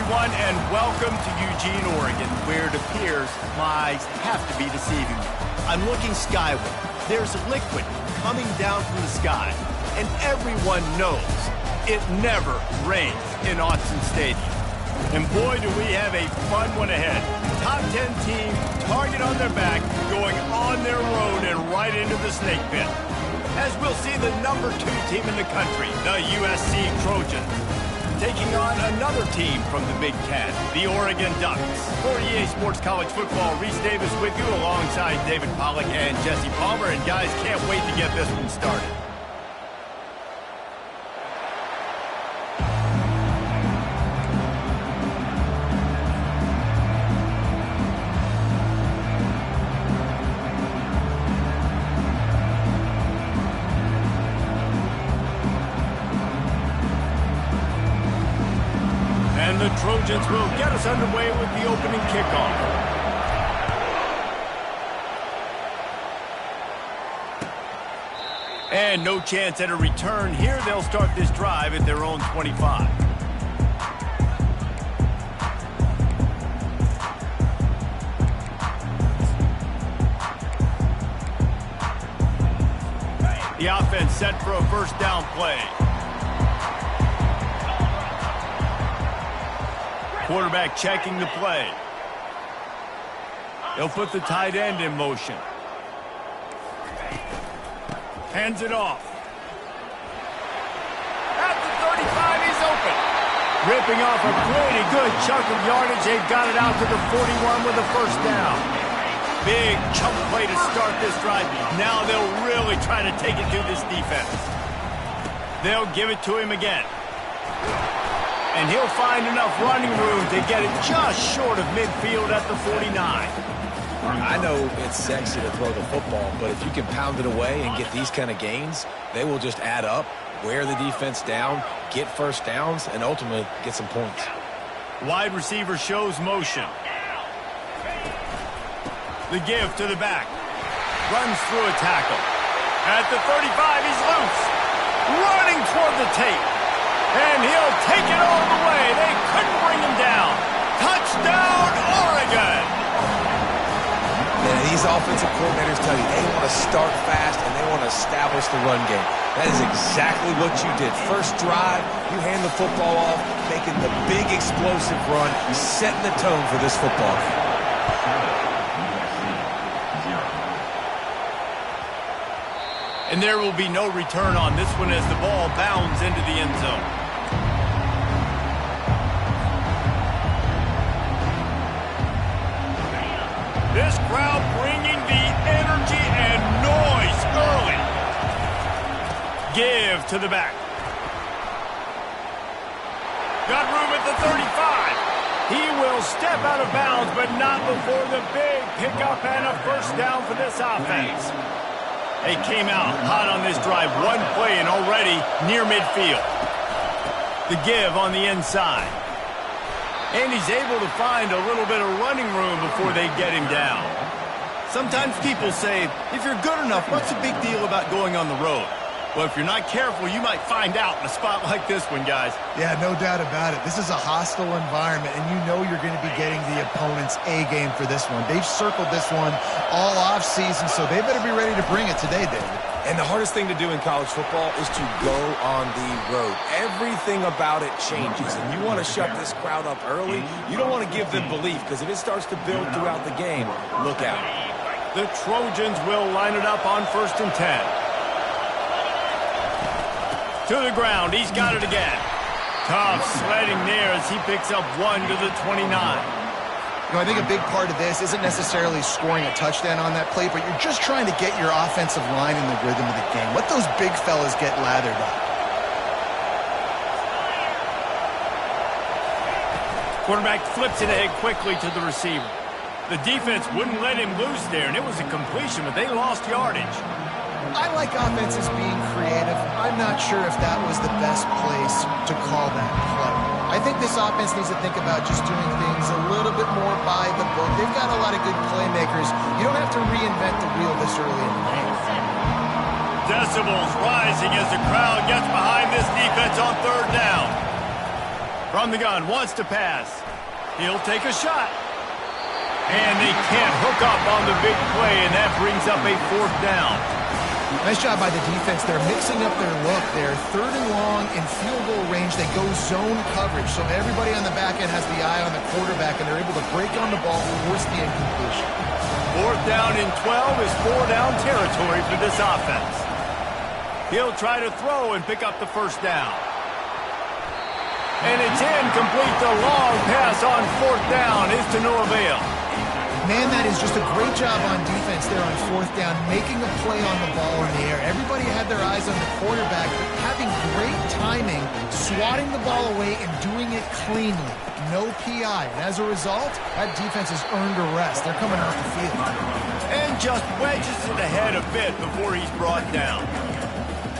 everyone, and welcome to Eugene, Oregon, where it appears my eyes have to be deceiving me. I'm looking skyward. There's liquid coming down from the sky, and everyone knows it never rains in Autzen Stadium. And boy, do we have a fun one ahead. Top 10 team, target on their back, going on their road and right into the snake pit. As we'll see the number 2 team in the country, the USC Trojans, taking on another team from the Big Ten, the Oregon Ducks. For EA Sports College Football, Reese Davis with you alongside David Pollack and Jesse Palmer. And guys, can't wait to get this one started. The Trojans will get us underway with the opening kickoff. And no chance at a return here. They'll start this drive at their own 25. The offense set for a first down play. Quarterback checking the play. They'll put the tight end in motion. Hands it off. At the 35, he's open. Ripping off a pretty good chunk of yardage. They've got it out to the 41 with a first down. Big chunk play to start this drive. Now they'll really try to take it to this defense. They'll give it to him again. And he'll find enough running room to get it just short of midfield at the 49. I know it's sexy to throw the football, but if you can pound it away and get these kind of gains, they will just add up, wear the defense down, get first downs, and ultimately get some points. Wide receiver shows motion. The give to the back. Runs through a tackle. At the 35, he's loose. Running toward the tape. And he'll take it all the way. They couldn't bring him down. Touchdown, Oregon! Yeah, these offensive coordinators tell you they want to start fast and they want to establish the run game. That is exactly what you did. First drive, you hand the football off, making the big explosive run, setting the tone for this football game. And there will be no return on this one as the ball bounds into the end zone. This crowd bringing the energy and noise early. Give to the back. Got room at the 35. He will step out of bounds, but not before the big pickup and a first down for this offense. They came out hot on this drive. One play and already near midfield. The give on the inside. And he's able to find a little bit of running room before they get him down. Sometimes people say, if you're good enough, what's the big deal about going on the road? Well, if you're not careful, you might find out in a spot like this one, guys. Yeah, no doubt about it. This is a hostile environment, and you know you're going to be getting the opponent's A-game for this one. They've circled this one all off-season, so they better be ready to bring it today, David. And the hardest thing to do in college football is to go on the road. Everything about it changes, and you want to shut this crowd up early. You don't want to give them belief, because if it starts to build throughout the game, look out. The Trojans will line it up on 1st and 10. To the ground, he's got it again. Tough sledding there as he picks up 1 to the 29. You know, I think a big part of this isn't necessarily scoring a touchdown on that play, but you're just trying to get your offensive line in the rhythm of the game. Let those big fellas get lathered up. Quarterback flips it ahead quickly to the receiver. The defense wouldn't let him loose there, and it was a completion, but they lost yardage. I like offenses being creative. I'm not sure if that was the best place to call that play. I think this offense needs to think about just doing things a little bit more by the book. They've got a lot of good playmakers. You don't have to reinvent the wheel this early in the game. Decibels rising as the crowd gets behind this defense on 3rd down. From the gun, wants to pass. He'll take a shot. And they can't hook up on the big play, and that brings up a 4th down. Nice job by the defense. They're mixing up their look. They're 3rd and long in field goal range. They go zone coverage, so everybody on the back end has the eye on the quarterback, and they're able to break on the ball, force the incompletion. 4th down and 12 is 4-down territory for this offense. He'll try to throw and pick up the 1st down. And it's incomplete. The long pass on 4th down is to no avail. Man, that is just a great job on defense there on 4th down, making a play on the ball in the air. Everybody had their eyes on the quarterback, having great timing, swatting the ball away and doing it cleanly. No PI. And as a result, that defense has earned a rest. They're coming off the field. And just wedges it ahead a bit before he's brought down.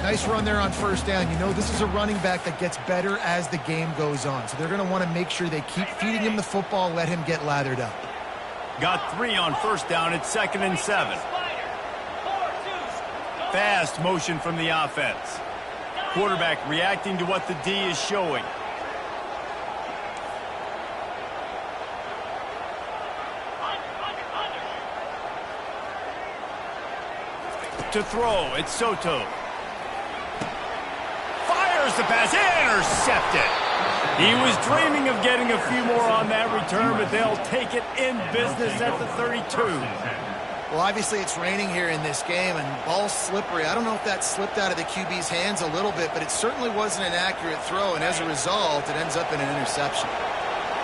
Nice run there on 1st down. You know, this is a running back that gets better as the game goes on. So they're going to want to make sure they keep feeding him the football, let him get lathered up. Got 3 on 1st down. It's 2nd and 7. Fast motion from the offense. Quarterback reacting to what the D is showing. To throw, it's Soto. Fires the pass, intercepted. He was dreaming of getting a few more on that return, but they'll take it in business at the 32. Well, obviously it's raining here in this game, and ball's slippery. I don't know if that slipped out of the QB's hands a little bit, but it certainly wasn't an accurate throw, and as a result, it ends up in an interception.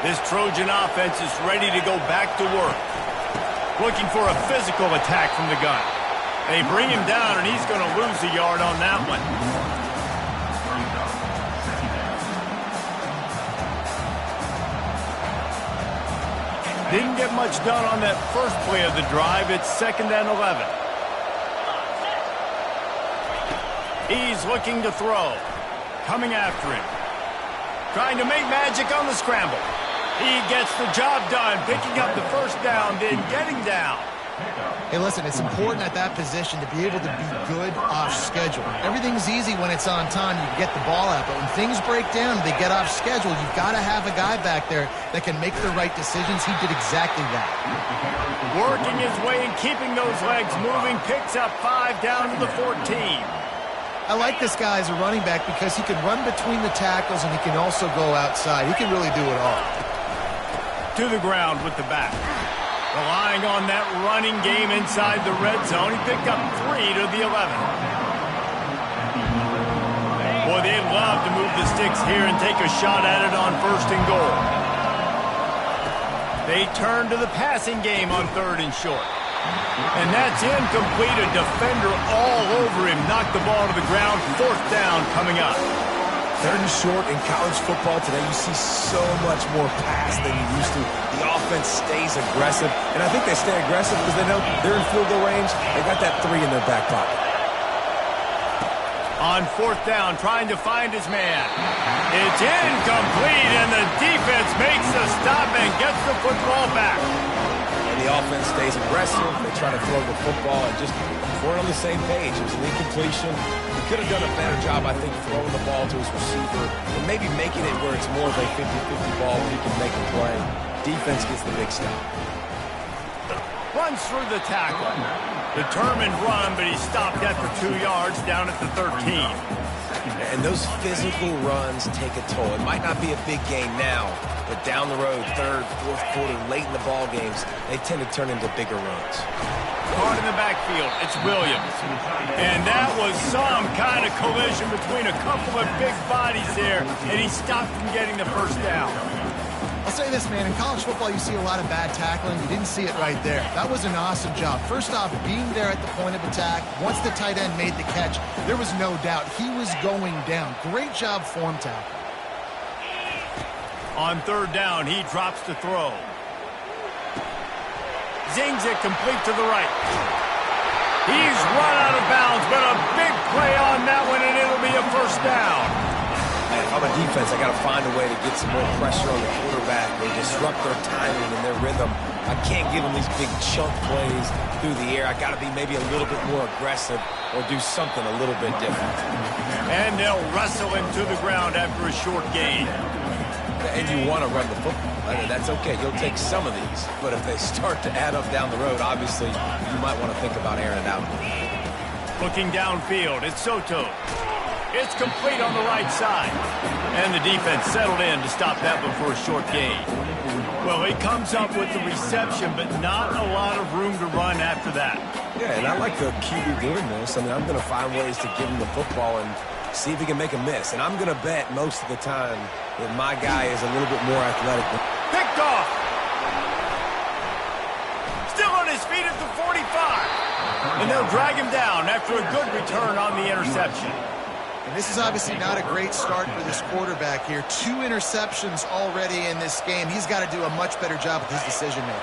This Trojan offense is ready to go back to work. Looking for a physical attack from the gun. They bring him down, and he's going to lose a yard on that one. Didn't get much done on that first play of the drive. It's 2nd and 11. He's looking to throw. Coming after him. Trying to make magic on the scramble. He gets the job done, picking up the 1st down, then getting down. Hey, listen, it's important at that position to be able to be good off schedule. Everything's easy when it's on time. You can get the ball out, but when things break down, they get off schedule. You've got to have a guy back there that can make the right decisions. He did exactly that. Working his way and keeping those legs moving, picks up 5 down to the 14. I like this guy as a running back because he can run between the tackles and he can also go outside. He can really do it all. To the ground with the back. Relying on that running game inside the red zone. He picked up 3 to the 11. Boy, they'd love to move the sticks here and take a shot at it on 1st and goal. They turn to the passing game on 3rd and short. And that's incomplete. A defender all over him. Knocked the ball to the ground. 4th down coming up. 3rd and short in college football today, you see so much more pass than you used to. The offense stays aggressive, and I think they stay aggressive because they know they're in field goal range. They got that 3 in their back pocket. On 4th down, trying to find his man. It's incomplete, and the defense makes the stop and gets the football back. And the offense stays aggressive. They try to throw the football and just weren't on the same page. It was an incompletion. He could have done a better job, I think, throwing the ball to his receiver and maybe making it where it's more of a 50-50 ball where he can make a play. Defense gets the big stop. Runs through the tackle. Determined run, but he stopped after 2 yards down at the 13. And those physical runs take a toll. It might not be a big game now, but down the road, 3rd, 4th quarter, late in the ball games, they tend to turn into bigger runs. Caught in the backfield, it's Williams. And that was some kind of collision between a couple of big bodies there, and he stopped from getting the 1st down. I'll say this, man, in college football you see a lot of bad tackling. You didn't see it right there. That was an awesome job. First off, being there at the point of attack. Once the tight end made the catch, there was no doubt he was going down. Great job form tackle. On 3rd down, he drops to throw. Zings it complete to the right. He's run out of bounds, but a big play on that one, and it'll be a 1st down. If I'm a defense, I got to find a way to get some more pressure on the quarterback or disrupt their timing and their rhythm. I can't give them these big chunk plays through the air. I got to be maybe a little bit more aggressive or do something a little bit different. And they'll wrestle him to the ground after a short gain. And you want to run the football. That's okay. You'll take some of these. But if they start to add up down the road, obviously, you might want to think about airing it out. Looking downfield, it's Soto. It's complete on the right side. And the defense settled in to stop that one for a short gain. Well, he comes up with the reception, but not a lot of room to run after that. Yeah, and I like the QB doing this. I mean, I'm going to find ways to give him the football and see if he can make a miss. And I'm going to bet most of the time that my guy is a little bit more athletic. Picked off. Still on his feet at the 45. And they'll drag him down after a good return on the interception. And this is obviously not a great start for this quarterback here. 2 interceptions already in this game. He's got to do a much better job with his decision-making.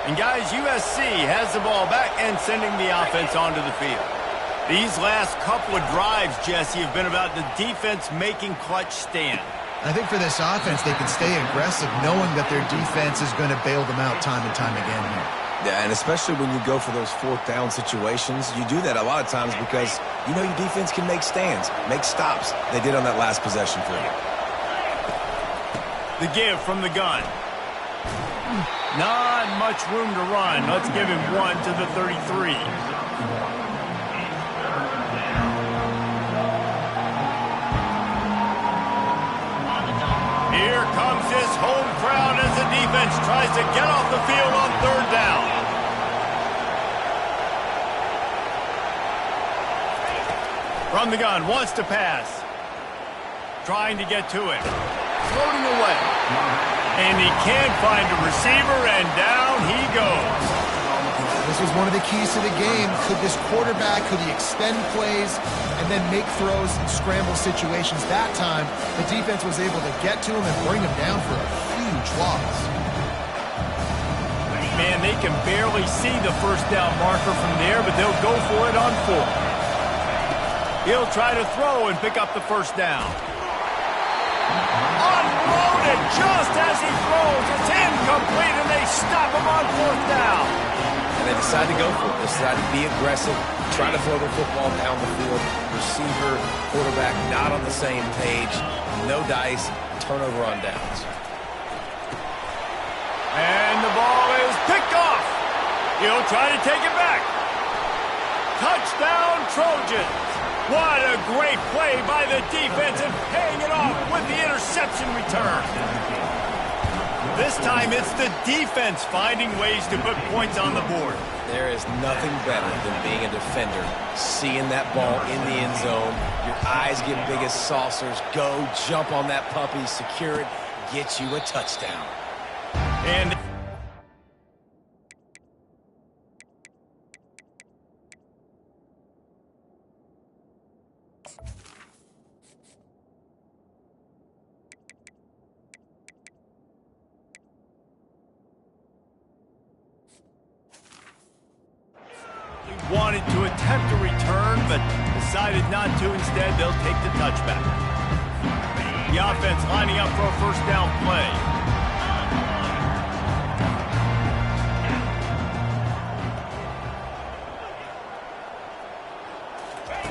And guys, USC has the ball back and sending the offense onto the field. These last couple of drives, Jesse, have been about the defense making clutch stand. I think for this offense, they can stay aggressive knowing that their defense is going to bail them out time and time again here. Yeah, and especially when you go for those 4th down situations, you do that a lot of times because you know your defense can make stands, make stops. They did on that last possession for you. The give from the gun. Not much room to run. Let's give him 1 to the 33. Here comes this home crowd as the defense tries to get off the field on 3rd down. From the gun, wants to pass. Trying to get to it. Floating away. And he can't find a receiver, and down he goes. This was one of the keys to the game. Could this quarterback, could he extend plays and then make throws in scramble situations? That time, the defense was able to get to him and bring him down for a huge loss. Man, they can barely see the 1st down marker from there, but they'll go for it on 4th. He'll try to throw and pick up the 1st down. Unloaded just as he throws. It's incomplete, and they stop him on 4th down. And they decide to go for it. They decide to be aggressive, try to throw the football down the field. Receiver, quarterback not on the same page. No dice, turnover on downs. And the ball is picked off. He'll try to take it back. Touchdown, Trojans. What a great play by the defense and paying it off with the interception return. This time it's the defense finding ways to put points on the board. There is nothing better than being a defender, seeing that ball in the end zone, your eyes get big as saucers, go jump on that puppy, secure it, get you a touchdown. And wanted to attempt a return, but decided not to. Instead, they'll take the touchback. The offense lining up for a 1st down play.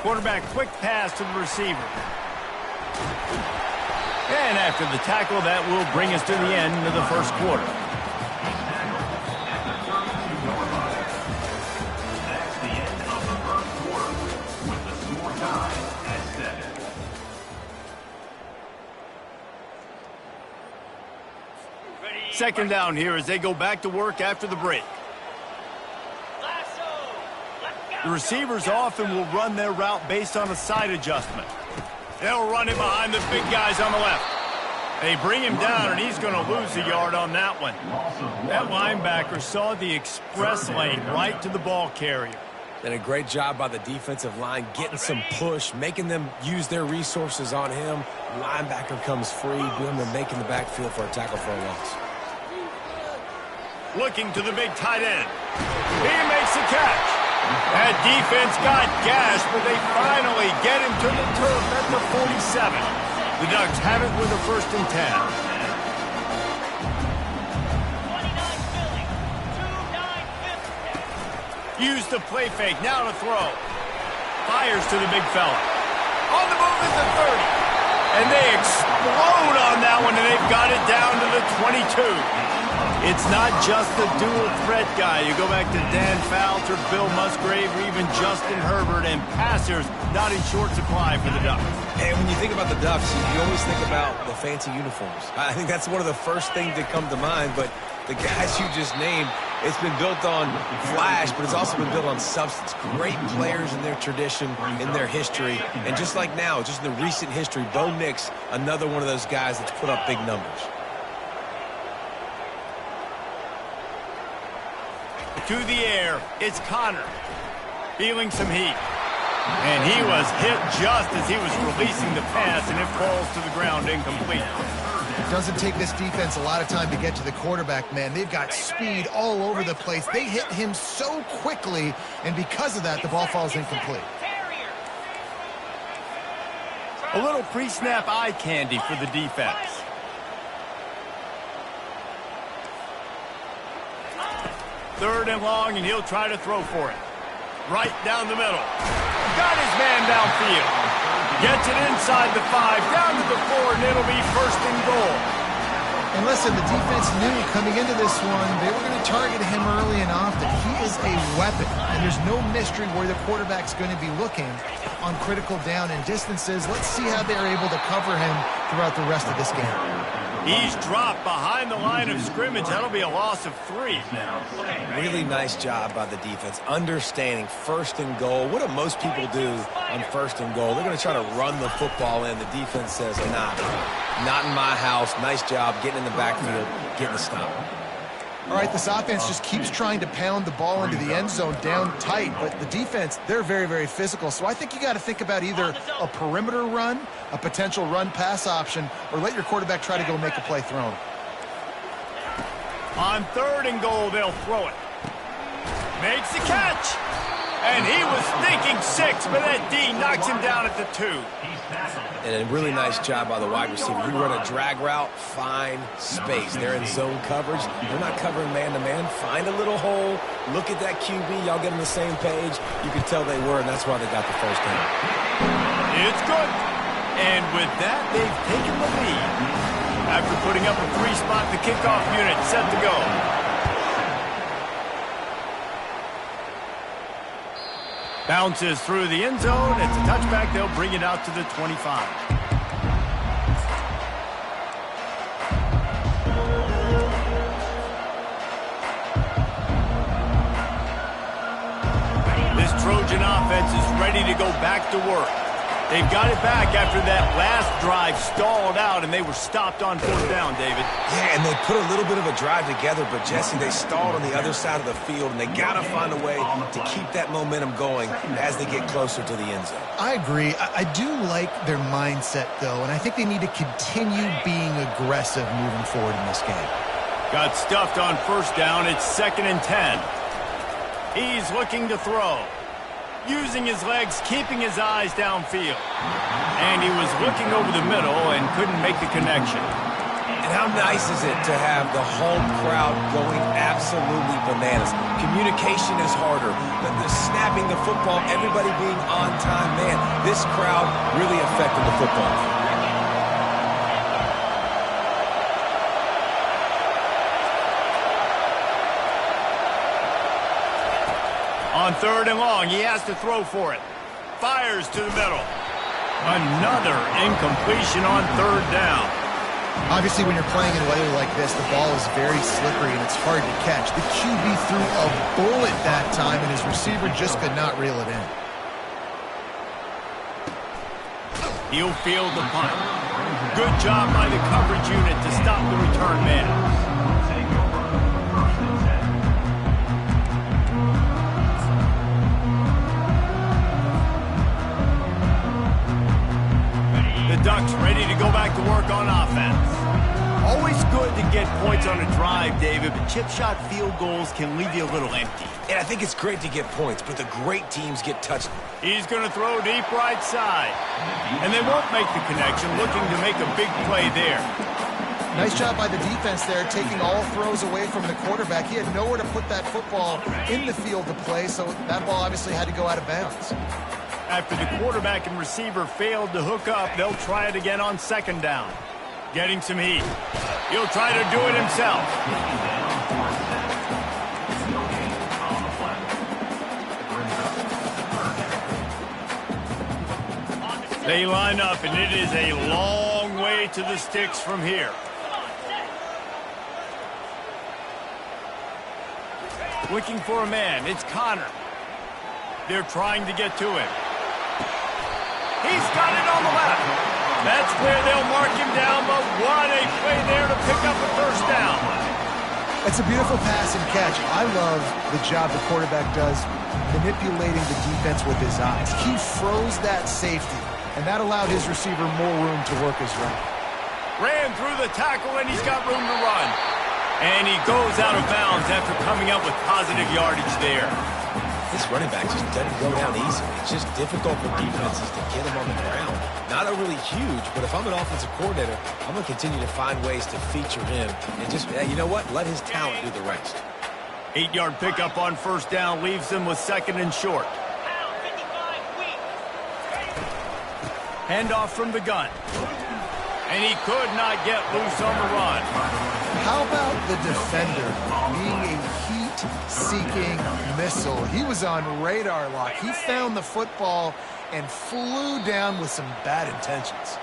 Quarterback quick pass to the receiver. And after the tackle, that will bring us to the end of the 1st quarter. Second down here as they go back to work after the break. The receivers often will run their route based on a side adjustment. They'll run it behind the big guys on the left. They bring him down, and he's going to lose a yard on that one. That linebacker saw the express lane right to the ball carrier. Did a great job by the defensive line, getting some push, making them use their resources on him. Linebacker comes free, boom, they're making the backfield for a tackle for a loss. Looking to the big tight end. He makes the catch. That defense got gashed, but they finally get him to the turf at the 47. The Ducks have it with a 1st and 10. Use the play fake, now to throw. Fires to the big fella. On the move is the 30. And they explode on that one, and they've got it down to the 22. It's not just the dual threat guy. You go back to Dan Fouts or Bill Musgrave or even Justin Herbert, and passers not in short supply for the Ducks. And when you think about the Ducks, you always think about the fancy uniforms. I think that's one of the first things that come to mind, but the guys you just named, it's been built on flash, but it's also been built on substance. Great players in their tradition, in their history, and just like now, just in the recent history, Bo Nix, another one of those guys that's put up big numbers. To the air, it's Connor, feeling some heat. And he was hit just as he was releasing the pass, and it falls to the ground incomplete. It doesn't take this defense a lot of time to get to the quarterback, man. They've got speed all over the place. They hit him so quickly, and because of that, the ball falls incomplete. A little pre-snap eye candy for the defense. Third and long, and he'll try to throw for it. Right down the middle. Got his man downfield. Gets it inside the 5, down to the 4, and it'll be first and goal. And listen, the defense knew coming into this one, they were going to target him early and often. He is a weapon, and there's no mystery where the quarterback's going to be looking on critical down and distances. Let's see how they're able to cover him throughout the rest of this game. He's dropped behind the line of scrimmage. That'll be a loss of 3. Really nice job by the defense, understanding first and goal. What do most people do on first and goal? They're going to try to run the football in. The defense says, nah, not in my house. Nice job getting in the backfield, getting the stop. All right, this offense just keeps trying to pound the ball into the end zone down tight, but the defense, they're very, very physical. So I think you got to think about either a perimeter run, a potential run-pass option, or let your quarterback try to go make a play thrown. On third and goal, they'll throw it. Makes the catch. And he was thinking 6, but that D knocks him down at the 2. And a really nice job by the wide receiver. You run a drag route, find space. They're in zone coverage. They're not covering man-to-man. Find a little hole. Look at that QB. Y'all get on the same page. You can tell they were, and that's why they got the first down. It's good. And with that, they've taken the lead. After putting up a 3-spot, the kickoff unit set to go. Bounces through the end zone. It's a touchback. They'll bring it out to the 25. This Trojan offense is ready to go back to work. They've got it back after that last drive stalled out, and they were stopped on 4th down, David. Yeah, and they put a little bit of a drive together, but, Jesse, they stalled on the other side of the field, and they got to find a way to keep that momentum going as they get closer to the end zone. I agree. I do like their mindset, though, and I think they need to continue being aggressive moving forward in this game. Got stuffed on 1st down. It's 2nd and 10. He's looking to throw. Using his legs, keeping his eyes downfield. And he was looking over the middle and couldn't make the connection. And how nice is it to have the home crowd going absolutely bananas? Communication is harder. The snapping the football, everybody being on time. Man, this crowd really affected the football. On 3rd and long, he has to throw for it. Fires to the middle. Another incompletion on 3rd down. Obviously, when you're playing in weather like this, the ball is very slippery and it's hard to catch. The QB threw a bullet that time, and his receiver just could not reel it in. He'll field the punt. Good job by the coverage unit to stop the return man. The Ducks ready to go back to work on offense. Always good to get points on a drive, David, but chip shot field goals can leave you a little empty. And I think it's great to get points, but the great teams get touchdowns. He's going to throw deep right side. And they won't make the connection, looking to make a big play there. Nice job by the defense there, taking all throws away from the quarterback. He had nowhere to put that football in the field to play, so that ball obviously had to go out of bounds. After the quarterback and receiver failed to hook up, they'll try it again on second down. Getting some heat. He'll try to do it himself. They line up, and it is a long way to the sticks from here. Looking for a man. It's Connor. They're trying to get to him. He's got it on the left. That's where they'll mark him down, but what a play there to pick up a first down. It's a beautiful pass and catch. I love the job the quarterback does manipulating the defense with his eyes. He froze that safety, and that allowed his receiver more room to work his route. Ran through the tackle, and he's got room to run. And he goes out of bounds after coming up with positive yardage there. This running back just doesn't go down easy. It's just difficult for defenses to get him on the ground. Not overly huge, but if I'm an offensive coordinator, I'm going to continue to find ways to feature him and just, you know what, let his talent do the rest. 8-yard pickup on first down leaves them with second and short. Handoff from the gun. And he could not get loose on the run. How about the defender being a heat-seeking missile? He was on radar lock. He found the football and flew down with some bad intentions.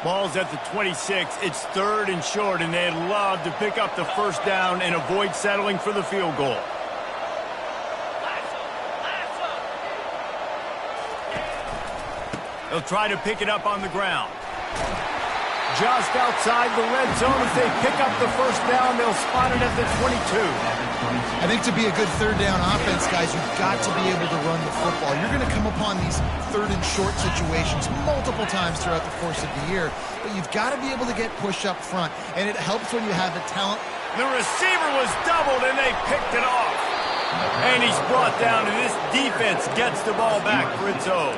Ball's at the 26. It's third and short, and they'd love to pick up the first down and avoid settling for the field goal. They'll try to pick it up on the ground. Just outside the red zone as they pick up the first down. They'll spot it at the 22. I think to be a good third down offense, guys, you've got to be able to run the football. You're going to come upon these third and short situations multiple times throughout the course of the year, but you've got to be able to get push up front, and it helps when you have the talent. The receiver was doubled, and they picked it off. And he's brought down, and this defense gets the ball back for its own.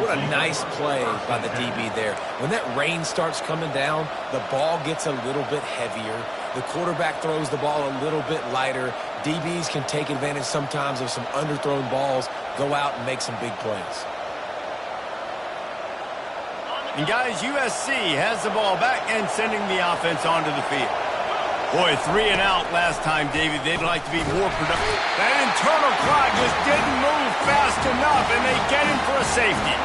What a nice play by the DB there. When that rain starts coming down, the ball gets a little bit heavier. The quarterback throws the ball a little bit lighter. DBs can take advantage sometimes of some underthrown balls, go out and make some big plays. And guys, USC has the ball back and sending the offense onto the field. Boy, 3 and out last time, David. They'd like to be more productive. That internal clock just didn't move fast enough, and they get him for a safety.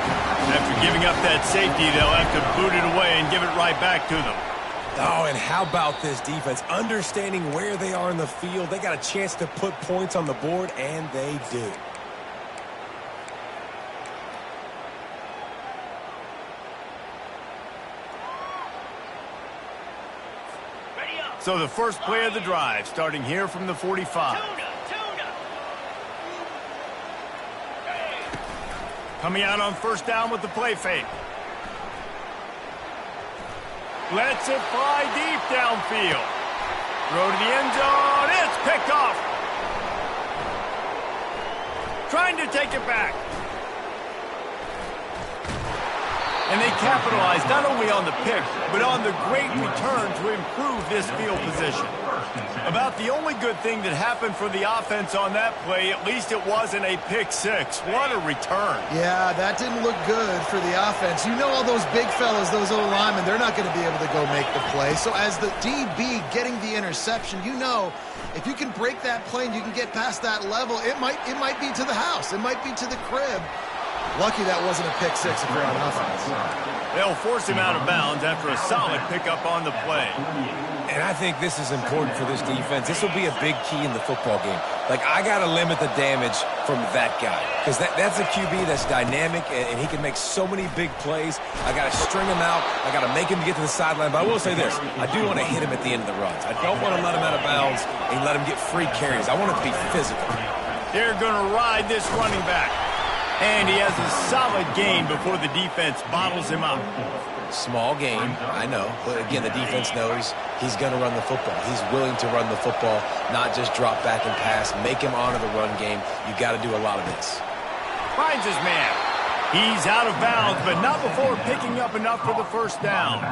After giving up that safety, they'll have to boot it away and give it right back to them. Oh, and how about this defense? Understanding where they are in the field. They got a chance to put points on the board, and they do. So the first play of the drive, starting here from the 45. Coming out on first down with the play fake. Lets it fly deep downfield. Throw to the end zone. It's picked off. Trying to take it back. And they capitalized not only on the pick, but on the great return to improve this field position. About the only good thing that happened for the offense on that play, at least it wasn't a pick six. What a return. Yeah, that didn't look good for the offense. You know all those big fellas, those old linemen, they're not going to be able to go make the play. So as the DB getting the interception, you know if you can break that play and you can get past that level, it might be to the house. It might be to the crib. Lucky that wasn't a pick six if you're on offense. They'll force him out of bounds after a solid pickup on the play. And I think this is important for this defense. This will be a big key in the football game. Like, I got to limit the damage from that guy. Because that's a QB that's dynamic, and he can make so many big plays. I got to string him out. I got to make him get to the sideline. But I will say this. I do want to hit him at the end of the runs. I don't want to let him out of bounds and let him get free carries. I want it to be physical. They're going to ride this running back. And he has a solid gain before the defense bottles him up. Small gain, I know. But again, the defense knows he's going to run the football. He's willing to run the football, not just drop back and pass. Make him honor the run game. You got to do a lot of this. Finds his man. He's out of bounds, but not before picking up enough for the first down.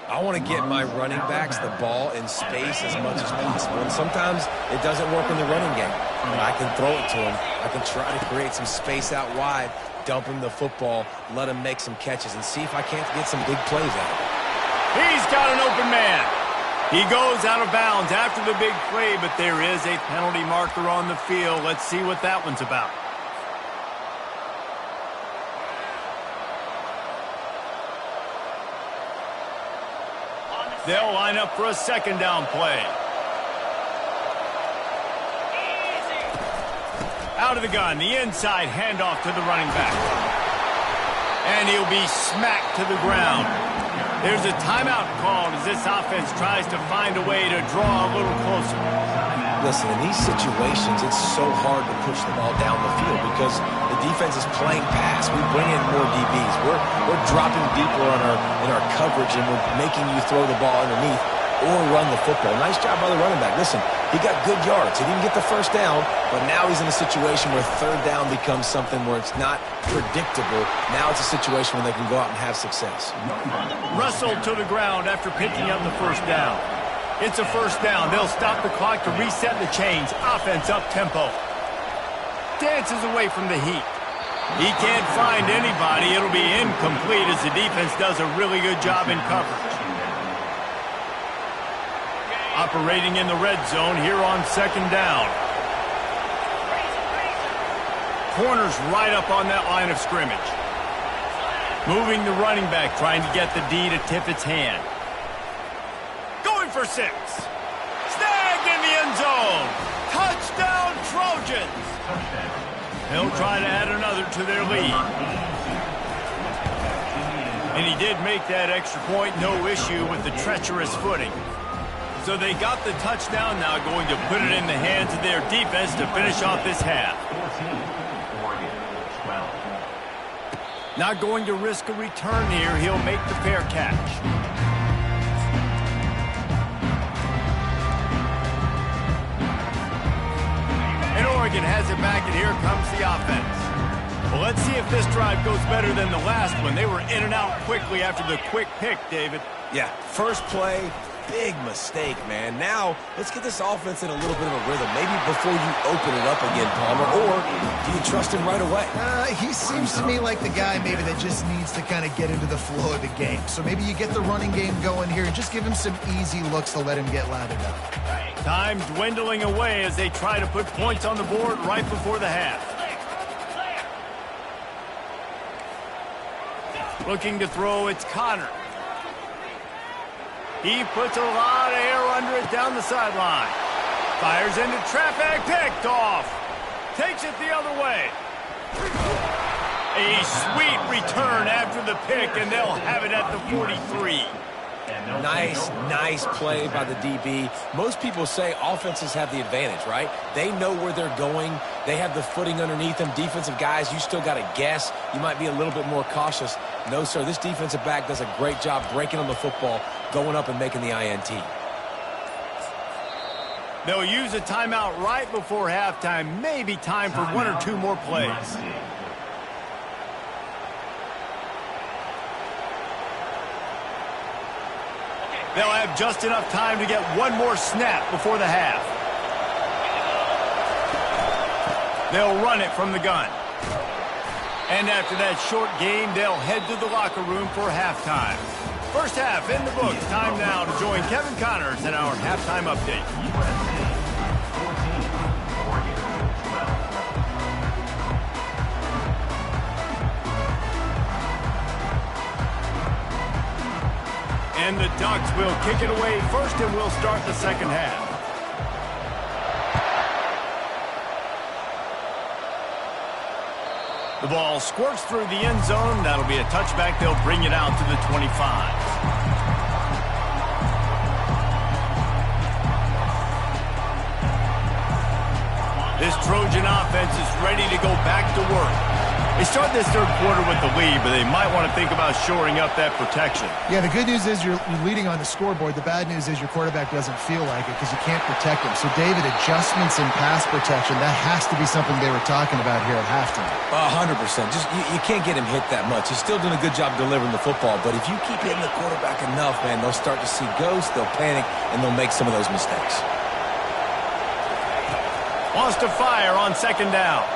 I want to get my running backs the ball in space as much as possible. And sometimes it doesn't work in the running game. But I can throw it to him. I can try to create some space out wide, dump him the football, let him make some catches, and see if I can't get some big plays out of it. He's got an open man. He goes out of bounds after the big play, but there is a penalty marker on the field. Let's see what that one's about. They'll line up for a second down play. Out of the gun, the inside handoff to the running back. And he'll be smacked to the ground. There's a timeout called as this offense tries to find a way to draw a little closer. Listen, in these situations, it's so hard to push the ball down the field because the defense is playing pass. We bring in more DBs. We're dropping deeper in our coverage, and we're making you throw the ball underneath or run the football. Nice job by the running back. Listen, he got good yards. He didn't get the first down, but now he's in a situation where third down becomes something where it's not predictable. Now it's a situation where they can go out and have success. Russell to the ground after picking up the first down. It's a first down. They'll stop the clock to reset the chains. Offense up-tempo. Dances away from the heat. He can't find anybody. It'll be incomplete as the defense does a really good job in coverage. Operating in the red zone here on second down. Corners right up on that line of scrimmage. Moving the running back, trying to get the D to tip its hand. Going for 6. Snagged in the end zone. Touchdown, Trojans. They'll try to add another to their lead. And he did make that extra point, no issue with the treacherous footing. So they got the touchdown, now going to put it in the hands of their defense to finish off this half. Not going to risk a return here. He'll make the fair catch. And Oregon has it back, and here comes the offense. Well, let's see if this drive goes better than the last one. They were in and out quickly after the quick pick, David. Yeah, first play, big mistake, man. Now, let's get this offense in a little bit of a rhythm. Maybe before you open it up again, Palmer, or do you trust him right away? He seems to me like the guy maybe that just needs to kind of get into the flow of the game. So maybe you get the running game going here and just give him some easy looks to let him get lathered up. Time dwindling away as they try to put points on the board right before the half. Looking to throw, it's Connor. He puts a lot of air under it down the sideline. Fires into traffic, picked off. Takes it the other way. A sweet return after the pick, and they'll have it at the 43. Nice play by the DB. Most people say offenses have the advantage, right? They know where they're going. They have the footing underneath them. Defensive guys, you still got to guess. You might be a little bit more cautious. No, sir, this defensive back does a great job breaking on the football, going up and making the INT. They'll use a timeout right before halftime. Maybe time for one or two more plays. They'll have just enough time to get one more snap before the half. They'll run it from the gun. And after that short game, they'll head to the locker room for halftime. First half in the books. Time now to join Kevin Connors in our halftime update. And the Ducks will kick it away first, and we'll start the second half. The ball squirts through the end zone. That'll be a touchback. They'll bring it out to the 25. This Trojan offense is ready to go back to work. They start this third quarter with the lead, but they might want to think about shoring up that protection. Yeah, the good news is you're leading on the scoreboard. The bad news is your quarterback doesn't feel like it because you can't protect him. So, David, adjustments in pass protection, that has to be something they were talking about here at halftime. 100%. Just you can't get him hit that much. He's still doing a good job delivering the football, but if you keep hitting the quarterback enough, man, they'll start to see ghosts, they'll panic, and they'll make some of those mistakes. Wants to fire on second down.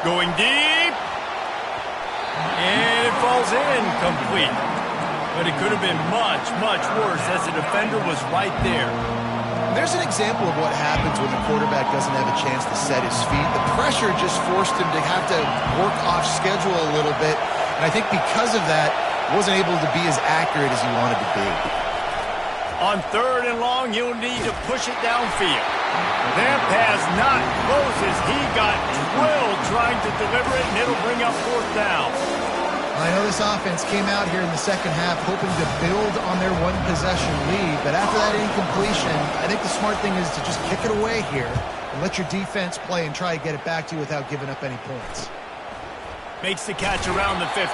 Going deep. And it falls in complete. But it could have been much, much worse as the defender was right there. There's an example of what happens when the quarterback doesn't have a chance to set his feet. The pressure just forced him to have to work off schedule a little bit. And I think because of that, wasn't able to be as accurate as he wanted to be. On third and long, you'll need to push it downfield. That pass not close as he got drilled trying to deliver it, and it'll bring up fourth down. I know this offense came out here in the second half hoping to build on their one-possession lead, but after that incompletion, I think the smart thing is to just kick it away here and let your defense play and try to get it back to you without giving up any points. Makes the catch around the 50.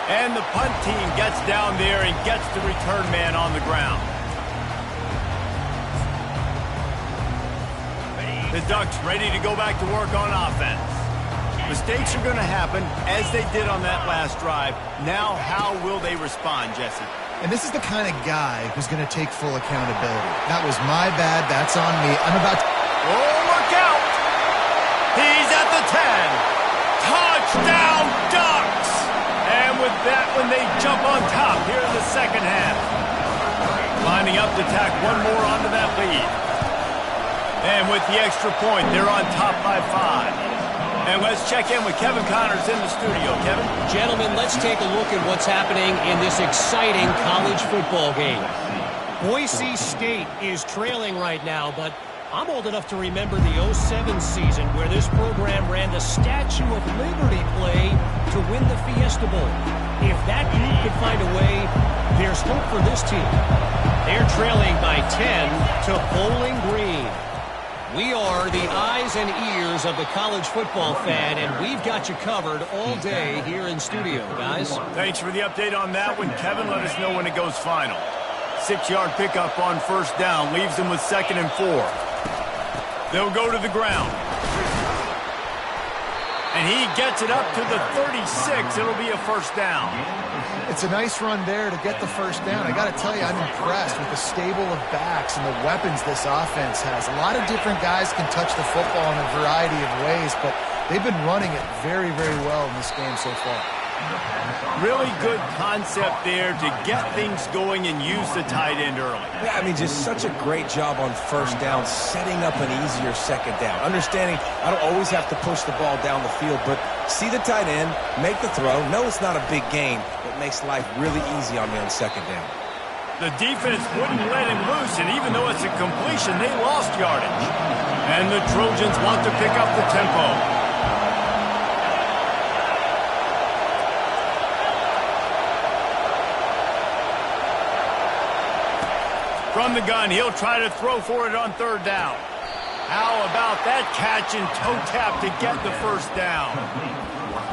And the punt team gets down there and gets the return man on the ground. The Ducks ready to go back to work on offense. Mistakes are going to happen, as they did on that last drive. Now, how will they respond, Jesse? And this is the kind of guy who's going to take full accountability. That was my bad. That's on me. I'm about to... Oh, look out! He's at the 10. Touchdown, Ducks! And with that one, they jump on top here in the second half. Lining up to tack one more onto that lead. And with the extra point, they're on top by 5. And let's check in with Kevin Connors in the studio. Kevin? Gentlemen, let's take a look at what's happening in this exciting college football game. Boise State is trailing right now, but I'm old enough to remember the 07 season where this program ran the Statue of Liberty play to win the Fiesta Bowl. If that group could find a way, there's hope for this team. They're trailing by 10 to Bowling Green. We are the eyes and ears of the college football fan, and we've got you covered all day here in studio, guys. Thanks for the update on that one, Kevin. Let us know when it goes final. 6-yard pickup on first down leaves them with 2nd and 4. They'll go to the ground. And he gets it up to the 36. It'll be a first down. It's a nice run there to get the first down. I got to tell you, I'm impressed with the stable of backs and the weapons this offense has. A lot of different guys can touch the football in a variety of ways, but they've been running it very, very well in this game so far. Really good concept there to get things going and use the tight end early. Yeah, I mean, just such a great job on first down, setting up an easier second down. Understanding I don't always have to push the ball down the field, but see the tight end, make the throw. No, it's not a big gain, but makes life really easy on me on second down. The defense wouldn't let him loose, and even though it's a completion, they lost yardage. And the Trojans want to pick up the tempo. From the gun, he'll try to throw for it on third down. How about that catch and toe tap to get the first down?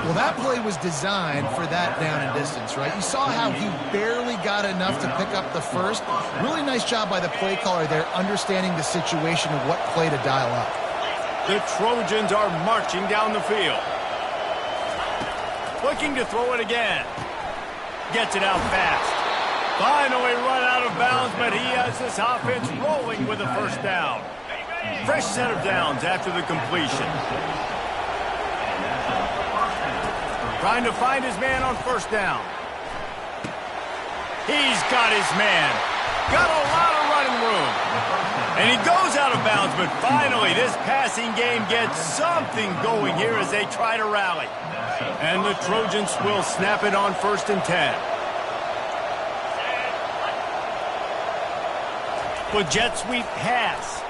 Well, that play was designed for that down and distance, right? You saw how he barely got enough to pick up the first. Really nice job by the play caller there, understanding the situation and what play to dial up. The Trojans are marching down the field. Looking to throw it again. Gets it out fast. Finally run out of bounds, but he has this offense rolling with a first down. Fresh set of downs after the completion. Trying to find his man on first down. He's got his man. Got a lot of running room. And he goes out of bounds, but finally this passing game gets something going here as they try to rally. And the Trojans will snap it on 1st and 10. With jet sweep pass.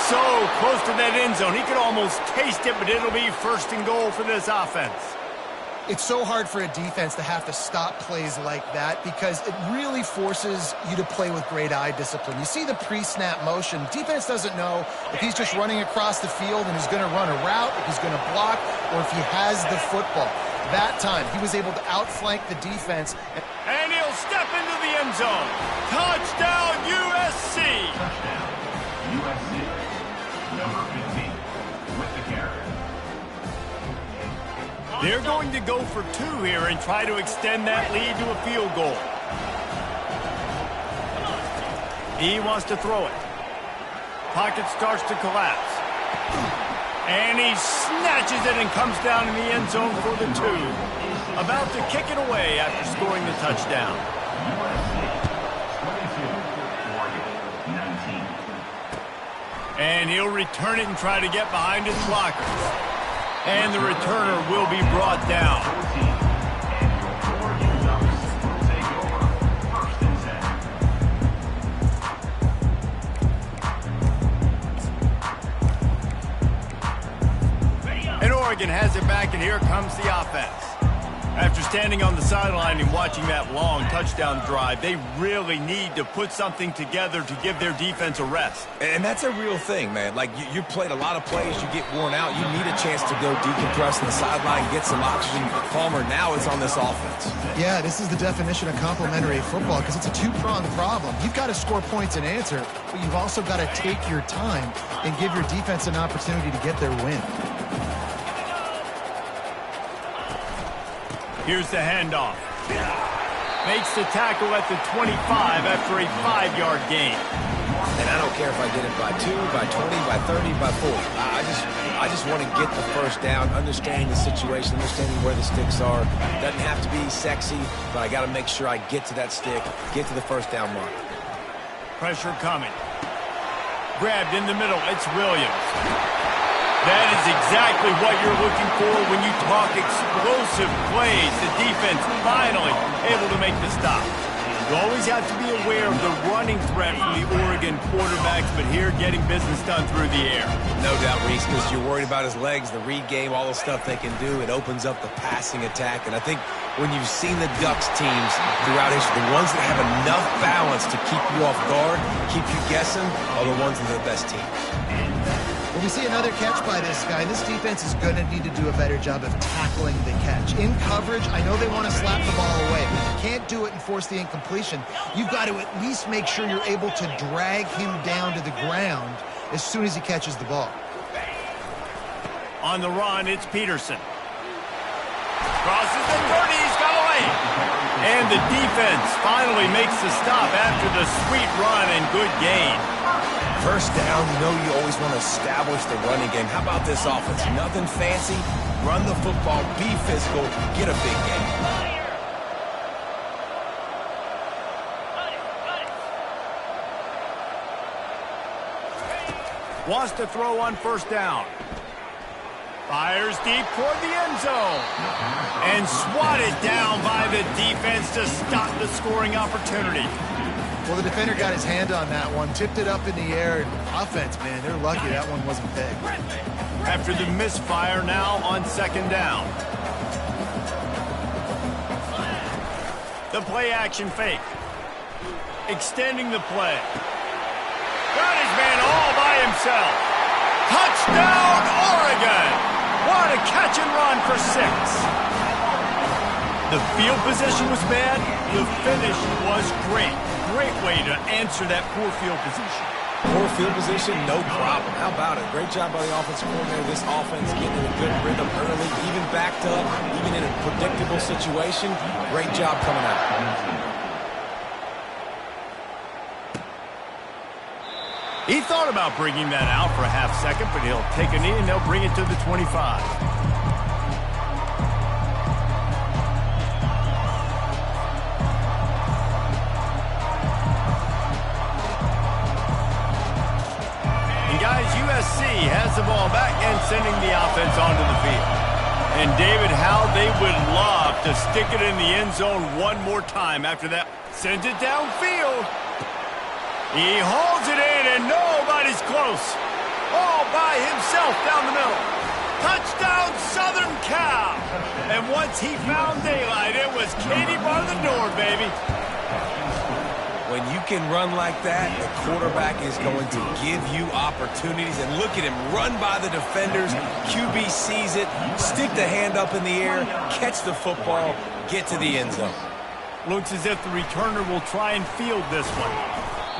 So close to that end zone. He could almost taste it, but it'll be 1st and goal for this offense. It's so hard for a defense to have to stop plays like that because it really forces you to play with great eye discipline. You see the pre-snap motion. Defense doesn't know if he's just running across the field and he's going to run a route, if he's going to block, or if he has the football. That time, he was able to outflank the defense. And he'll step into the end zone. Touchdown, USC! Touchdown, USC. Number 15 with the carry. They're going to go for 2 here and try to extend that lead to a field goal. He wants to throw it. Pocket starts to collapse. And he snatches it and comes down in the end zone for the 2. About to kick it away after scoring the touchdown. USC 22, Oregon 19. And he'll return it and try to get behind his blockers. And the returner will be brought down. 14, and your Oregon Ducks will take over 1st and 10. And Oregon has it back, and here comes the offense. After standing on the sideline and watching that long touchdown drive, they really need to put something together to give their defense a rest. And that's a real thing, man. Like, you played a lot of plays, you get worn out. You need a chance to go decompress on the sideline, get some oxygen. Palmer now is on this offense. Yeah, this is the definition of complementary football because it's a two-pronged problem. You've got to score points and answer, but you've also got to take your time and give your defense an opportunity to get their win. Here's the handoff. Makes the tackle at the 25 after a 5-yard gain. And I don't care if I get it by 2, by 20, by 30, by 40. I just want to get the first down, understanding the situation, understanding where the sticks are. Doesn't have to be sexy, but I got to make sure I get to that stick, get to the first down mark. Pressure coming. Grabbed in the middle. It's Williams. That is exactly what you're looking for when you talk explosive plays. The defense finally able to make the stop. You always have to be aware of the running threat from the Oregon quarterbacks, but here getting business done through the air. No doubt, Reese, because you're worried about his legs, the read game, all the stuff they can do. It opens up the passing attack. And I think when you've seen the Ducks teams throughout history, the ones that have enough balance to keep you off guard, keep you guessing, are the ones that are the best teams. Well, we see another catch by this guy. This defense is going to need to do a better job of tackling the catch. In coverage, I know they want to slap the ball away, but you can't do it and force the incompletion. You've got to at least make sure you're able to drag him down to the ground as soon as he catches the ball. On the run, it's Peterson. Crosses the 30, he's got away. And the defense finally makes the stop after the sweet run and good gain. First down, you know you always want to establish the running game. How about this offense? Nothing fancy. Run the football, be physical, get a big game. Wants to throw on first down. Fires deep toward the end zone. And swatted down by the defense to stop the scoring opportunity. Well, the defender got his hand on that one, tipped it up in the air. Offense, man, they're lucky that one wasn't big. After the misfire, now on second down. The play action fake. Extending the play. Got his man all by himself. Touchdown, Oregon! What a catch and run for 6. The field position was bad. The finish was great. Great way to answer that poor field position. Poor field position, no problem. How about it? Great job by the offensive coordinator. This offense getting in a good rhythm early, even backed up, even in a predictable situation. Great job coming out. He thought about bringing that out for a half second, but he'll take a knee and they'll bring it to the 25. USC has the ball back and sending the offense onto the field. And David, how they would love to stick it in the end zone one more time after that. Sends it downfield. He hauls it in and nobody's close. All by himself down the middle. Touchdown, Southern Cal! And once he found daylight, it was Katie bar the door, baby. When you can run like that, the quarterback is going to give you opportunities. And look at him run by the defenders. QB sees it, stick the hand up in the air, catch the football, get to the end zone. Looks as if the returner will try and field this one.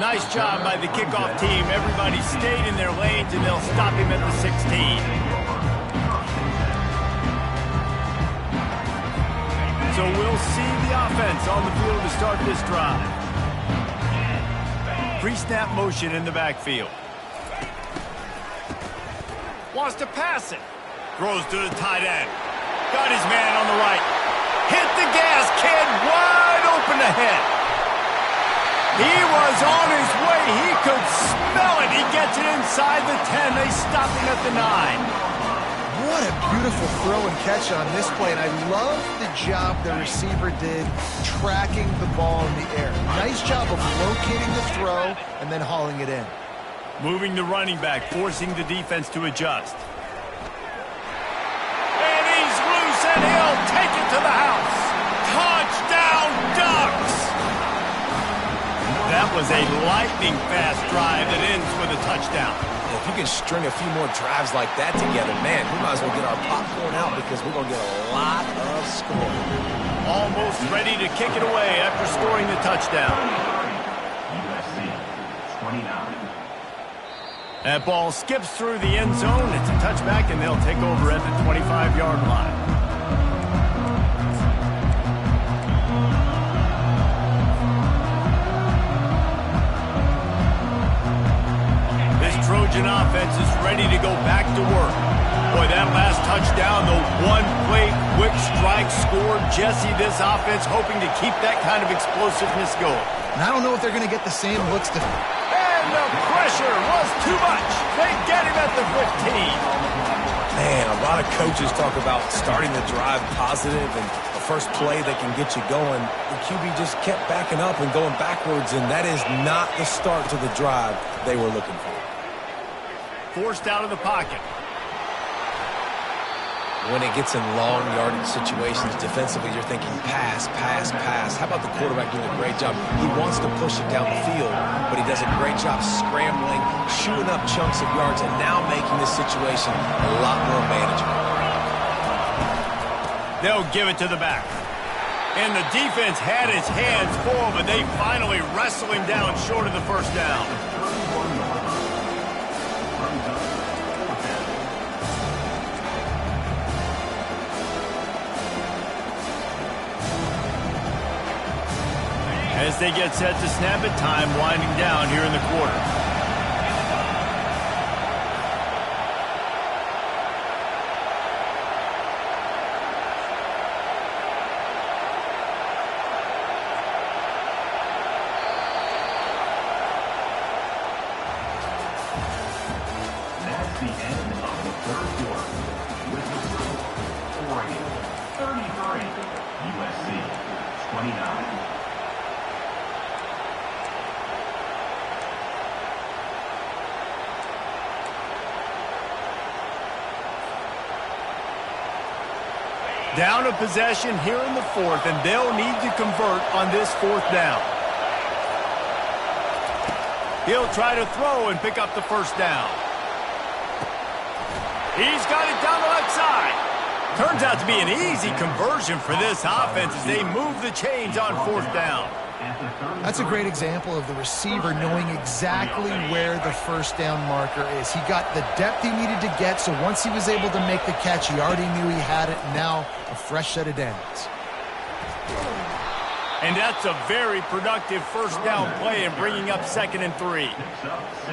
Nice job by the kickoff team. Everybody stayed in their lanes, and they'll stop him at the 16. So we'll see the offense on the field to start this drive. Pre-snap motion in the backfield. Wants to pass it. Throws to the tight end. Got his man on the right. Hit the gas, kid. Wide open ahead. He was on his way. He could smell it. He gets it inside the 10. They stop him at the 9. What a beautiful throw and catch on this play, and I love the job the receiver did tracking the ball in the air. Nice job of locating the throw and then hauling it in. Moving the running back, forcing the defense to adjust. And he's loose, and he'll take it to the house. Touchdown, Ducks! That was a lightning-fast drive that ends with a touchdown. If you can string a few more drives like that together, man, we might as well get our popcorn out because we're going to get a lot of scoring. Almost ready to kick it away after scoring the touchdown. USC 29. That ball skips through the end zone. It's a touchback, and they'll take over at the 25-yard line. Trojan offense is ready to go back to work. Boy, that last touchdown, the one-play quick strike scored. Jesse, this offense hoping to keep that kind of explosiveness going. And I don't know if they're going to get the same looks to... And the pressure was too much. They get him at the 15. Man, a lot of coaches talk about starting the drive positive and the first play that can get you going. The QB just kept backing up and going backwards, and that is not the start to the drive they were looking for. Forced out of the pocket. When it gets in long yardage situations defensively, you're thinking pass, pass, pass. How about the quarterback doing a great job? He wants to push it down the field, but he does a great job scrambling, chewing up chunks of yards, and now making this situation a lot more manageable. They'll give it to the back. And the defense had its hands full, but they finally wrestle him down short of the first down. As they get set to snap it, time winding down here in the quarter. That's the end of the third quarter. With the score, Oregon 33, USC 29. Down a possession here in the fourth, and they'll need to convert on this fourth down. He'll try to throw and pick up the first down. He's got it down the left side. Turns out to be an easy conversion for this offense as they move the chains on fourth down. That's a great example of the receiver knowing exactly where the first down marker is. He got the depth he needed to get, so once he was able to make the catch, he already knew he had it, and now a fresh set of downs. And that's a very productive first down play and bringing up 2nd and 3.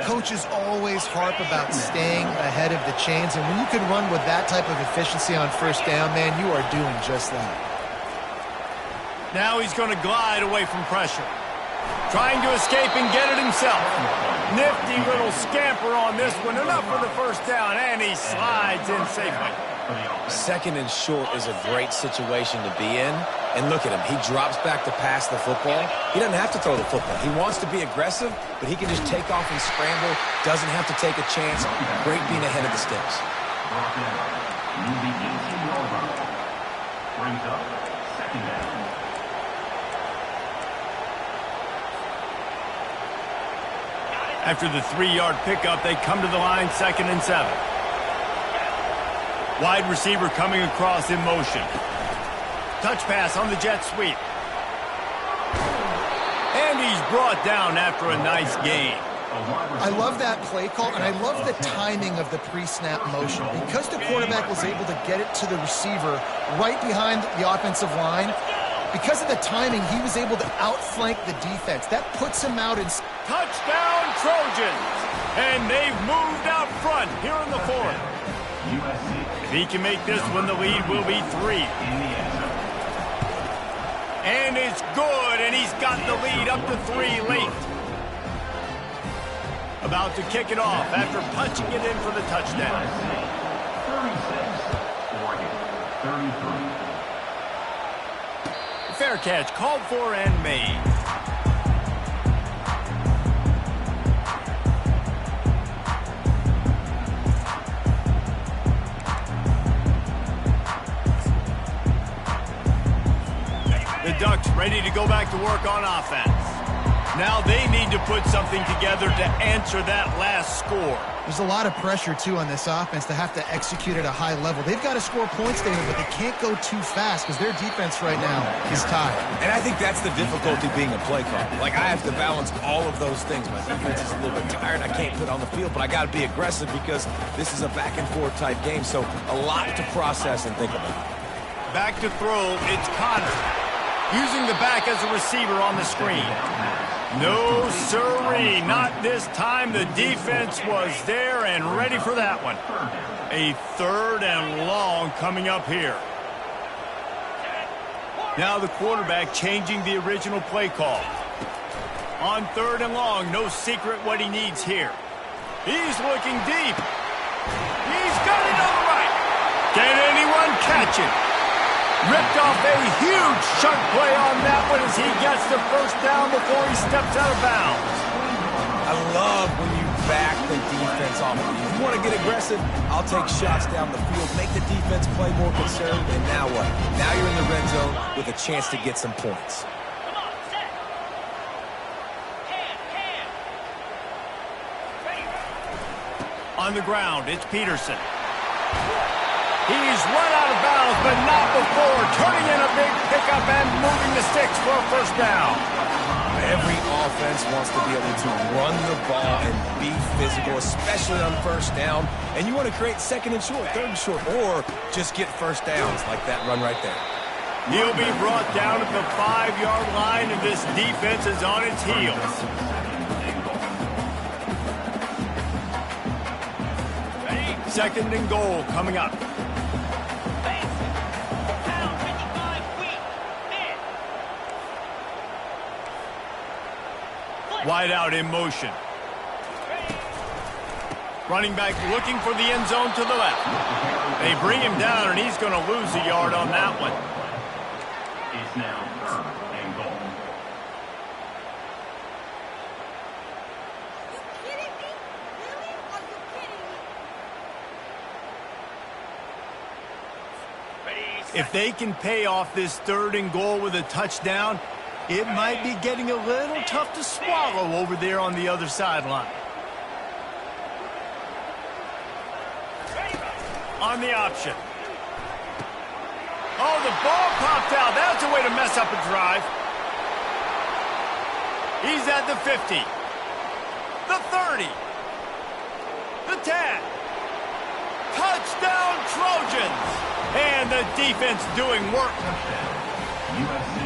Coaches always harp about staying ahead of the chains, and when you can run with that type of efficiency on first down, man, you are doing just that. Now he's going to glide away from pressure. Trying to escape and get it himself. Nifty little scamper on this one. Enough for the first down, and he slides in safely. 2nd and short is a great situation to be in. And look at him. He drops back to pass the football. He doesn't have to throw the football. He wants to be aggressive, but he can just take off and scramble. Doesn't have to take a chance. Great being ahead of the sticks. Brings up second down. After the 3-yard pickup, they come to the line 2nd and 7. Wide receiver coming across in motion. Touch pass on the jet sweep. And he's brought down after a nice gain. I love that play call, and I love the timing of the pre-snap motion. Because the quarterback was able to get it to the receiver right behind the offensive line, because of the timing, he was able to outflank the defense. That puts him out in... Touchdown, Trojans! And they've moved out front here in the 4th. If he can make this one, the lead will be 3. And it's good, and he's got the lead up to 3 late. About to kick it off after punching it in for the touchdown. 36, Oregon, 33. Fair catch, called for and made. The Ducks ready to go back to work on offense. Now they need to put something together to answer that last score. There's a lot of pressure, too, on this offense to have to execute at a high level. They've got to score points there, but they can't go too fast because their defense right now is tired. And I think that's the difficulty being a play caller. Like, I have to balance all of those things. My defense is a little bit tired. I can't put on the field, but I got to be aggressive because this is a back-and-forth type game, so a lot to process and think about. Back to throw, it's Connor. Using the back as a receiver on the screen. No, sirree, not this time. The defense was there and ready for that one. A 3rd and long coming up here. Now the quarterback changing the original play call. On 3rd and long, no secret what he needs here. He's looking deep. He's got it on the right. Can anyone catch it? Ripped off a huge chunk play on that one as he gets the 1st down before he steps out of bounds. I love when you back the defense off. If you want to get aggressive, I'll take shots down the field, make the defense play more conservative, and now what? Now you're in the red zone with a chance to get some points. On the ground, it's Peterson. He's run out of bounds, but not before turning in a big pickup and moving the sticks for a 1st down. Every offense wants to be able to run the ball and be physical, especially on 1st down. And you want to create 2nd and short, 3rd and short, or just get 1st downs like that run right there. He'll be brought down at the 5-yard line, and this defense is on its heels. Second and goal coming up. Wide out in motion. Running back looking for the end zone to the left. They bring him down, and he's going to lose a yard on that one. It's now 3rd and goal. If they can pay off this 3rd and goal with a touchdown, it might be getting a little tough to swallow over there on the other sideline. On the option. Oh, the ball popped out. That's a way to mess up a drive. He's at the 50. The 30. The 10. Touchdown, Trojans. And the defense doing work. USC,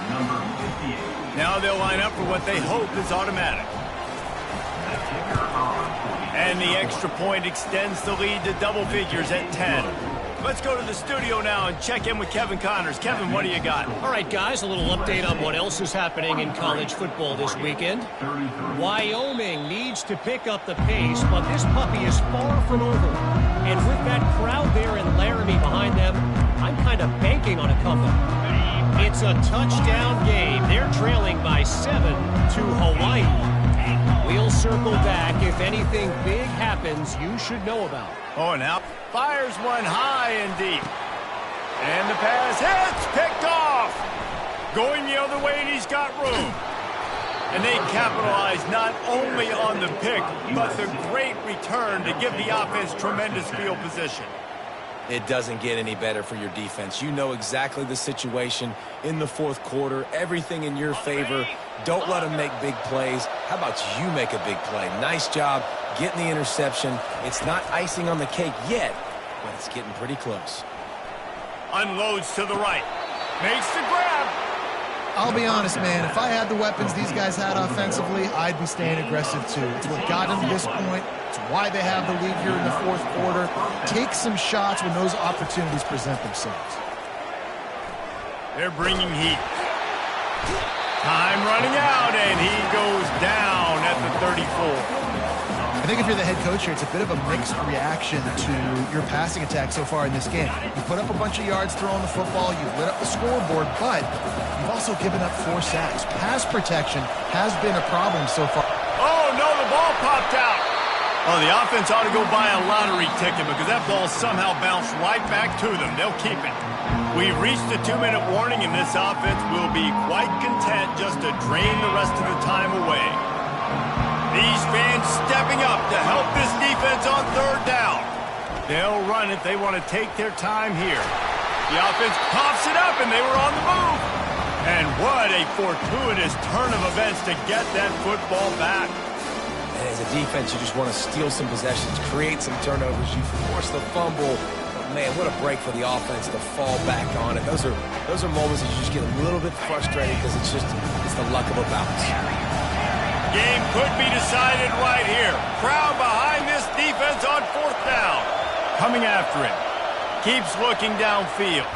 number 58. Now they'll line up for what they hope is automatic. And the extra point extends the lead to double figures at 10. Let's go to the studio now and check in with Kevin Connors. Kevin, what do you got? All right, guys, a little update on what else is happening in college football this weekend. Wyoming needs to pick up the pace, but this puppy is far from over. And with that crowd there in Laramie behind them, I'm kind of banking on a comeback. It's a touchdown game. They're trailing by 7 to Hawaii. We'll circle back if anything big happens you should know about. Oh, and now fires one high and deep. And the pass hits, picked off. Going the other way, and he's got room. And they capitalize not only on the pick, but the great return to give the offense tremendous field position. It doesn't get any better for your defense. You know exactly the situation in the fourth quarter. Everything in your favor. Don't let them make big plays. How about you make a big play? Nice job getting the interception. It's not icing on the cake yet, but it's getting pretty close. Unloads to the right. Makes the grab. I'll be honest, man. If I had the weapons these guys had offensively, I'd be staying aggressive too. It's what got them to this point. It's why they have the lead here in the fourth quarter. Take some shots when those opportunities present themselves. They're bringing heat. Time running out, and he goes down at the 34. I think if you're the head coach here, it's a bit of a mixed reaction to your passing attack so far in this game. You put up a bunch of yards throwing the football, you lit up the scoreboard, but you've also given up 4 sacks. Pass protection has been a problem so far. Oh, no, the ball popped out. Oh, the offense ought to go buy a lottery ticket because that ball somehow bounced right back to them. They'll keep it. We've reached the 2-minute warning, and this offense will be quite content just to drain the rest of the time away. These fans stepping up to help this defense on third down. They'll run it. They want to take their time here. The offense pops it up, and they were on the move. And what a fortuitous turn of events to get that football back. And as a defense, you just want to steal some possessions, create some turnovers. You force the fumble. But man, what a break for the offense to fall back on it. Those are moments that you just get a little bit frustrated because it's the luck of a bounce. Game could be decided right here. Crowd behind this defense on fourth down. Coming after him. Keeps looking downfield.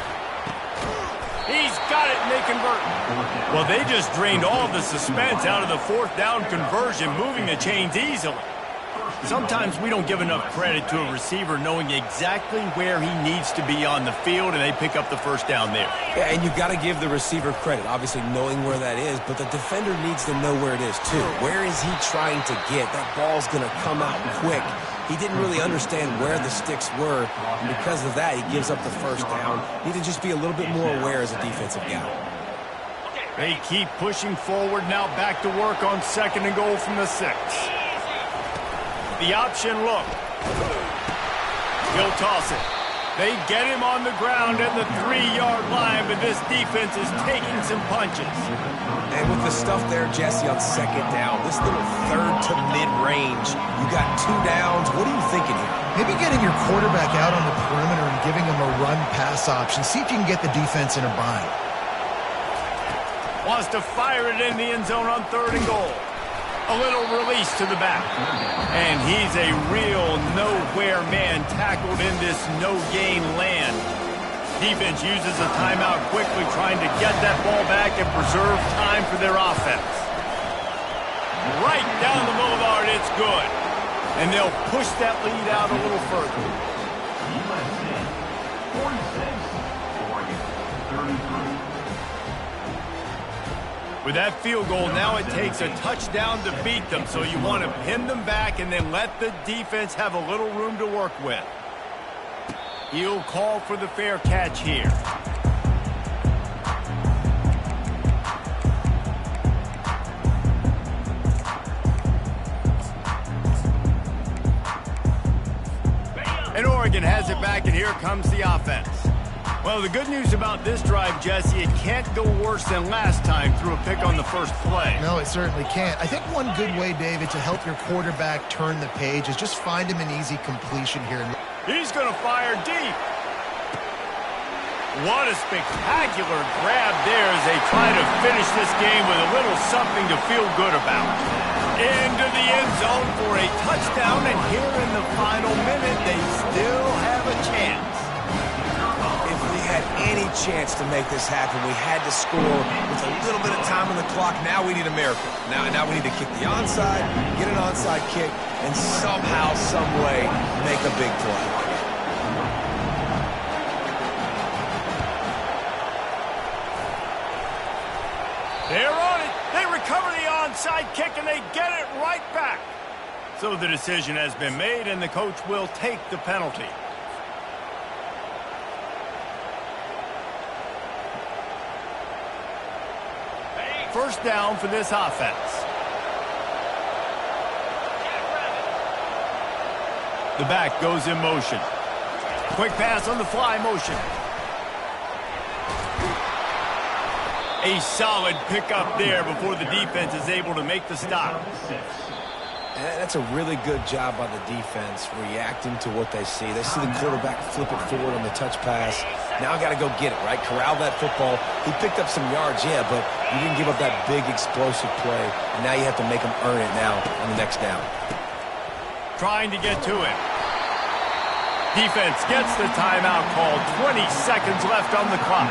He's got it, and they convert. Well, they just drained all the suspense out of the fourth down conversion, moving the chains easily. Sometimes we don't give enough credit to a receiver knowing exactly where he needs to be on the field, and they pick up the first down there. Yeah, and you've got to give the receiver credit, obviously knowing where that is, but the defender needs to know where it is too. Where is he trying to get? That ball's going to come out quick. He didn't really understand where the sticks were, and because of that, he gives up the first down. Need to just be a little bit more aware as a defensive guy. They keep pushing forward, now back to work on 2nd and goal from the 6. The option look. He'll toss it. They get him on the ground at the 3-yard line, but this defense is taking some punches. And with the stuff there, Jesse, on 2nd down, this little third to mid-range, you got 2 downs. What are you thinking here? Maybe getting your quarterback out on the perimeter and giving him a run-pass option. See if you can get the defense in a bind. Wants to fire it in the end zone on 3rd and goal. A little release to the back. And he's a real nowhere man tackled in this no-gain land. Defense uses a timeout quickly, trying to get that ball back and preserve time for their offense. Right down the boulevard, it's good. And they'll push that lead out a little further. USA 46, Oregon 33. With that field goal, now it takes a touchdown to beat them, so you want to pin them back and then let the defense have a little room to work with. He'll call for the fair catch here. And Oregon has it back, and here comes the offense. Well, the good news about this drive, Jesse, it can't go worse than last time through a pick on the first play. No, it certainly can't. I think one good way, David, to help your quarterback turn the page is just find him an easy completion here. He's going to fire deep. What a spectacular grab there as they try to finish this game with a little something to feel good about. Into the end zone for a touchdown, and here in the final minute, they still have a chance. If we had any chance to make this happen, we had to score with a little bit of time on the clock. Now we need a miracle. Now we need to kick the onside, get an onside kick, and somehow, some way, make a big play. They're on it. They recover the onside kick, and they get it right back. So the decision has been made, and the coach will take the penalty. first down for this offense. The back goes in motion. Quick pass on the fly motion. A solid pickup there before the defense is able to make the stop. And that's a really good job by the defense, reacting to what they see. They see the quarterback flip it forward on the touch pass. Now got to go get it, right? Corral that football. He picked up some yards, yeah, but you didn't give up that big explosive play. And now you have to make him earn it now on the next down. Trying to get to it. Defense gets the timeout called. 20 seconds left on the clock.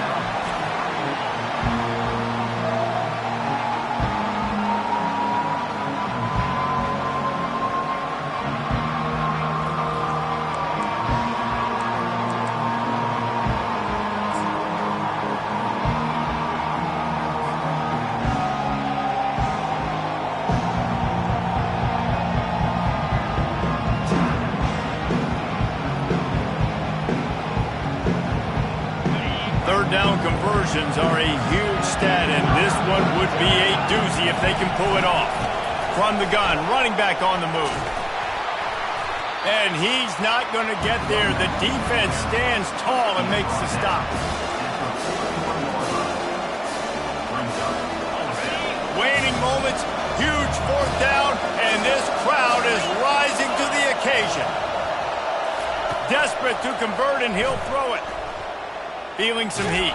Third down conversions are a huge stat, and this one would be a doozy if they can pull it off. From the gun, running back on the move. And he's not going to get there. The defense stands tall and makes the stop. Waning moments, huge fourth down, and this crowd is rising to the occasion. Desperate to convert, and he'll throw it. Feeling some heat.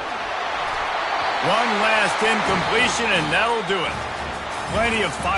One last incompletion, and that'll do it. Plenty of fire.